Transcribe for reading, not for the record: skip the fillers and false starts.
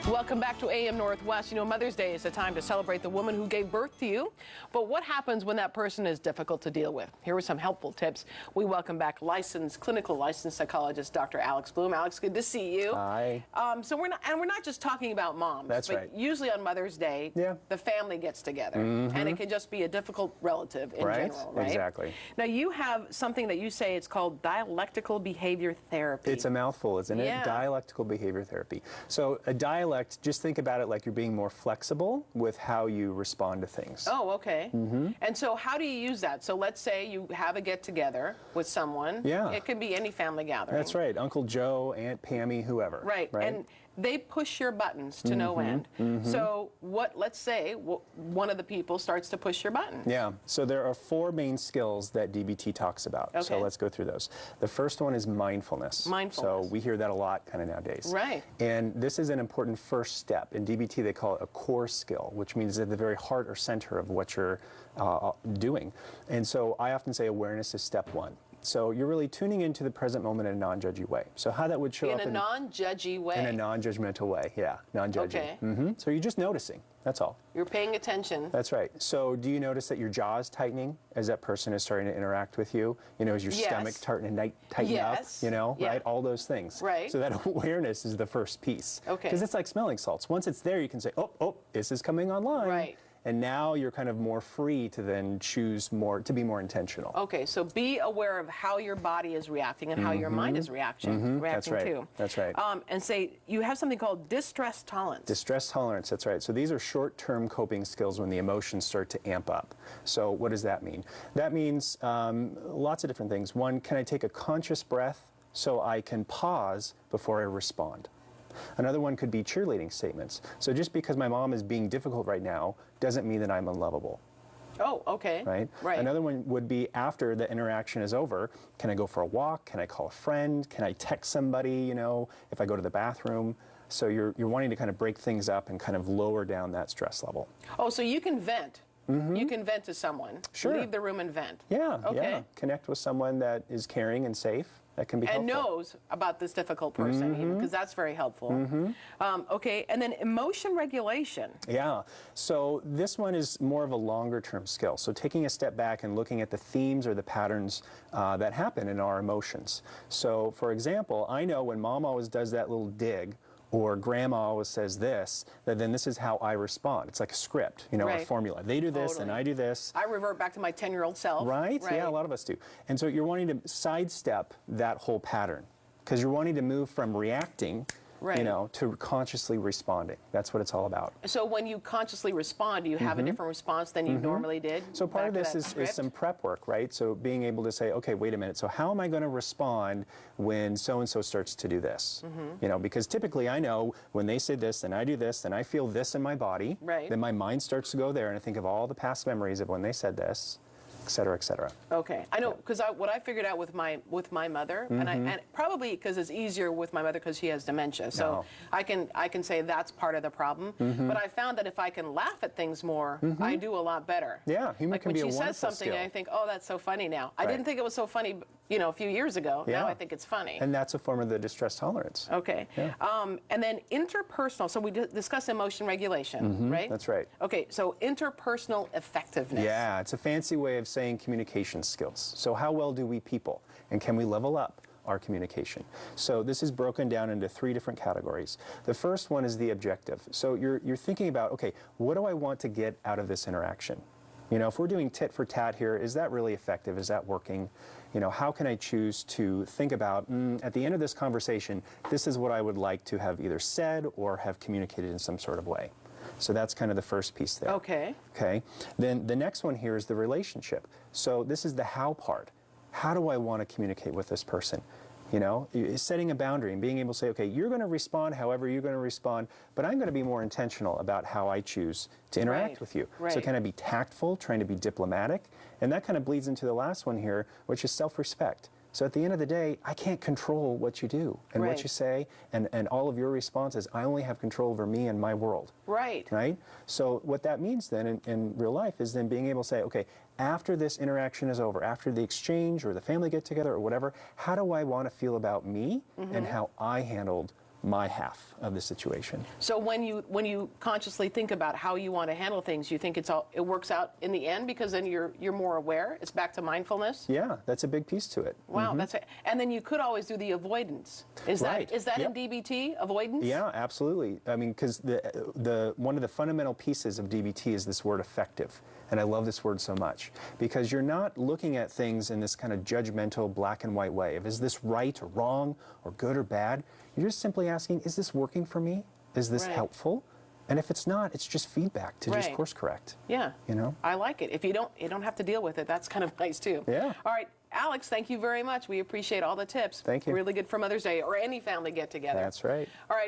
Welcome back to AM Northwest. You know, Mother's Day is a time to celebrate the woman who gave birth to you. But what happens when that person is difficult to deal with? Here are some helpful tips. We welcome back clinical licensed psychologist, Dr. Alex Bloom. Alex, good to see you. Hi. So we're not just talking about moms. That's but right. Usually on Mother's Day, the family gets together, and it can just be a difficult relative in general, right? Exactly. Now you have something that you say it's called Dialectical Behavior Therapy. It's a mouthful, isn't it? Dialectical Behavior Therapy. So a dialect, just think about it like you're being more flexible with how you respond to things. Oh, okay. And so how do you use that? So let's say you have a get-together with someone. Yeah. It could be any family gathering. That's right. Uncle Joe, Aunt Pammy, whoever. Right. And they push your buttons to no end. So let's say one of the people starts to push your button. Yeah. So there are 4 main skills that DBT talks about. Okay. So let's go through those. The first one is mindfulness. Mindfulness. So we hear that a lot kind of nowadays. Right. And this is an important first step. In DBT, they call it a core skill, which means at the very heart or center of what you're doing. And so I often say awareness is step 1. So you're really tuning into the present moment in a non-judgy way. So how that would show up in a non-judgy way. In a non-judgmental way, yeah, non-judgy. Okay. So you're just noticing, that's all. You're paying attention. That's right. So do you notice that your jaw is tightening as that person is starting to interact with you? You know, is your stomach starting to tighten up? You know, right? All those things. Right. So that awareness is the first piece. Okay. Because it's like smelling salts. Once it's there, you can say, oh, this is coming online. Right. And now you're kind of more free to then choose more, to be more intentional. Okay, so be aware of how your body is reacting and how your mind is reacting That's right. too. That's right. And say, you have something called distress tolerance. Distress tolerance, that's right. So these are short-term coping skills when the emotions start to amp up. So what does that mean? That means lots of different things. One, can I take a conscious breath so I can pause before I respond? Another one could be cheerleading statements. So just because my mom is being difficult right now doesn't mean that I'm unlovable. Oh, okay. Right? Another one would be after the interaction is over, can I go for a walk? Can I call a friend? Can I text somebody, you know, if I go to the bathroom? So you're wanting to kind of break things up and kind of lower down that stress level. Oh, so you can vent. You can vent to someone. Sure. Leave the room and vent. Yeah, yeah. Connect with someone that is caring and safe. That can be helpful. And knows about this difficult person, even, because that's very helpful. Okay, and then emotion regulation. Yeah, so this one is more of a longer term skill. So taking a step back and looking at the themes or the patterns that happen in our emotions. So for example, I know when mom always does that little dig, or grandma always says this, that then this is how I respond. It's like a script, you know, a formula. They do this and I do this. I revert back to my 10-year-old self. Right? Yeah, a lot of us do. And so you're wanting to sidestep that whole pattern because you're wanting to move from reacting you know, to consciously responding. That's what it's all about. So when you consciously respond, do you have a different response than you normally did? So part of this is some prep work, right? So being able to say, okay, wait a minute, so how am I going to respond when so-and-so starts to do this? You know, because typically I know when they say this, then I do this, then I feel this in my body, then my mind starts to go there and I think of all the past memories of when they said this, et cetera, et cetera. Okay, I know, because what I figured out with my mother, and probably because it's easier with my mother because she has dementia, so I can say that's part of the problem. But I found that if I can laugh at things more, I do a lot better. Yeah, humor can be a wonderful when she says something, I think, oh, that's so funny now. I didn't think it was so funny, you know, a few years ago. Now I think it's funny. And that's a form of the distress tolerance. Okay. And then interpersonal. So we discussed emotion regulation, right? That's right. Okay. So interpersonal effectiveness. Yeah, it's a fancy way of saying communication skills. So how well do we people, and can we level up our communication? So this is broken down into 3 different categories. The first one is the objective. So you're thinking about, okay, what do I want to get out of this interaction? You know, if we're doing tit for tat here, is that really effective? Is that working? You know, how can I choose to think about, at the end of this conversation, this is what I would like to have either said or have communicated in some sort of way. So that's kind of the first piece there. Okay. Okay. Then the next one here is the relationship. So this is the how part. How do I want to communicate with this person? You know, setting a boundary and being able to say, okay, you're going to respond however you're going to respond, but I'm going to be more intentional about how I choose to interact with you. So kind of be tactful, trying to be diplomatic, and that kind of bleeds into the last one here, which is self-respect. So at the end of the day, I can't control what you do and what you say and all of your responses. I only have control over me and my world. Right. Right? So what that means then in real life is then being able to say, okay, after this interaction is over, after the exchange or the family get together or whatever, how do I want to feel about me and how I handled my half of the situation. So when you consciously think about how you want to handle things, you think it works out in the end because then you're more aware. It's back to mindfulness. Yeah, that's a big piece to it. Wow, that's it. And then you could always do the avoidance. Is Right. that Yep. in DBT avoidance? Yeah, absolutely. I mean, because one of the fundamental pieces of DBT is this word effective. And I love this word so much because you're not looking at things in this kind of judgmental black and white way of is this right or wrong or good or bad. You're just simply asking, is this working for me? Is this Right. helpful? And if it's not, it's just feedback to just Right. course correct. Yeah. You know? I like it. If you don't have to deal with it, that's kind of nice too. Yeah. All right, Alex, thank you very much. We appreciate all the tips. Thank you. Really good for Mother's Day or any family get together. That's right. All right.